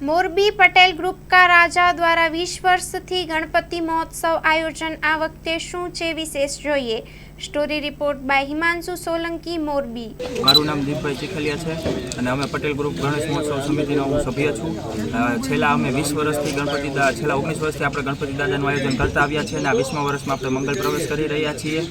Morbi Patel group का राजा द्वारा 20 वर्षथी गणपति महोत्सव आयोजन आ वखते शुं छे विशेष जोईए। Story report by Himanshu Solanki Morbi. मारू नाम दीपभाई चिखलिया है और अमे पटेल ग्रुप गणेश महोत्सव समितिनो हूँ सभ्य छूँ। छेल्ला अमे 20 वर्षथी गणपति छेल्ला 19 वर्षथी आपणे गणपति दादानुं आयोजन करता आव्या छीए अने 20मा वर्षमां आपणे मंगल प्रवेश करी रह्या छीए।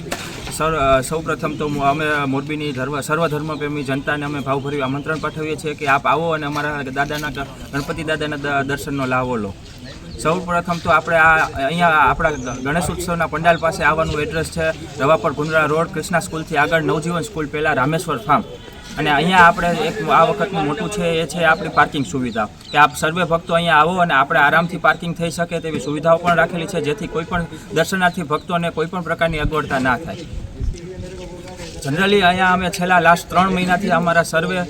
सौ प्रथम तो अमे मोरबीनी सर्वधर्मप्रेमी जनताने अमे भावभर्યું आमंत्रण पाठवीए छीए कि आप आओ अने अमारा दादाना गणपति दादाना दर्शननो लाभो लो। सौ प्रथम तो आपणे अहींया आपणा गणेश उत्सवना पंडाल पासे आववानुं एड्रेस है रवापर गुंद्रा रोड कृष्णा स्कूलथी आगळ नवजीवन स्कूल पहेला रामेश्वर फार्म। અને અહીંયા આપણે એક આ વખતનું મોટું છે એ છે આપણી પાર્કિંગ સુવિધા કે આપ સર્વે ભક્તો અહીંયા આવો અને આપણે આરામથી પાર્કિંગ થઈ શકે તેવી સુવિધાઓ પણ રાખેલી છે જેથી કોઈ પણ દર્શનાર્થી ભક્તોને કોઈ પણ પ્રકારની અગવડતા ના થાય। जनरली अँ अमे छेल्ला लास्ट 3 महीनाथी अमारा सर्वे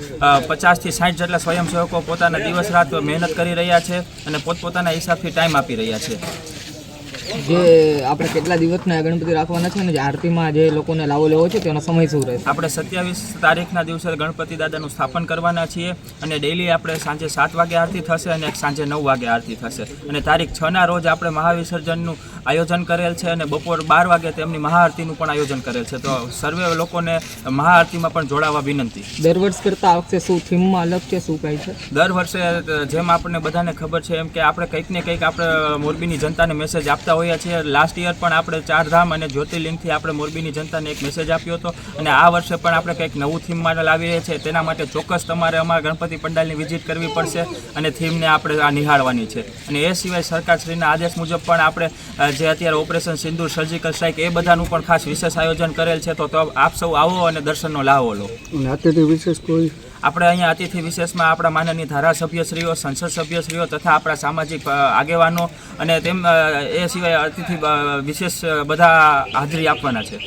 50 થી 60 જેટલા स्वयंसेवको पोताना दिवस रात मेहनत करी रह्या छे अने पोतपोताना हिसाबथी टाइम आपी रह्या छे। जे आपणे केटला दिवसना गणपति राखवाना छे ने जे आरतीमां जे लोकोने लावो लेवो छे तेनो समय शुं रहेशे? આપણે 27 તારીખના દિવસે ગણપતિ દાદાનું સ્થાપન કરવાના છીએ અને ડેઈલી આપણે સાંજે 7 વાગે આરતી થશે અને સાંજે 9 વાગે આરતી થશે અને તારીખ 6 ના રોજ આપણે મહાવિસર્જનનું આયોજન કરેલ છે અને બપોર 12 વાગે તેમની મહાઆરતીનું પણ આયોજન કરેલ છે। તો સર્વે લોકોને મહાઆરતીમાં પણ જોડાવા વિનંતી। દર વર્ષ કરતા આ વખતે શું થીમમાં અલગ છે, શું કાંઈ છે? દર વર્ષે જેમ આપણને બધાને ખબર છે એમ કે આપણે કંઈક ને કંઈક આપણે મોરબીની જનતાને મેસેજ આપતા હોઈએ છીએ। લાસ્ટ યર પણ આપણે 4 ધામ અને જ્યોતિર્લિંગથી આપણે મોરબીની જનતાને એક મેસેજ આપ્યો હતો અને આ વર્ષે પણ આપણે કંઈક નવું થીમ માટે લાવી રહ્યા છીએ। તેના માટે ચોક્કસ તમારે અમારા ગણપતિ પંડાલની વિઝિટ કરવી પડશે અને થીમને આપણે આ નિહાળવાની છે। અને એ સિવાય સરકારશ્રીના આદેશ મુજબ પણ આપણે જે અત્યારે ઓપરેશન સિંદૂર સર્જિકલ સ્ટ્રાઇક એ બધાનું પણ ખાસ વિશેષ આયોજન કરેલ છે। તો આપ સૌ આવો અને દર્શનનો લાવો લો। અતિથિ વિશેષ કોઈ આપણે અહીંયા અતિથિ વિશેષમાં આપણા માનનીય ધારાસભ્યશ્રીઓ, સંસદ સભ્યશ્રીઓ તથા આપણા સામાજિક આગેવાનો અને તેમ એ સિવાય અતિથિ વિશેષ બધા હાજરી આપવાના છે।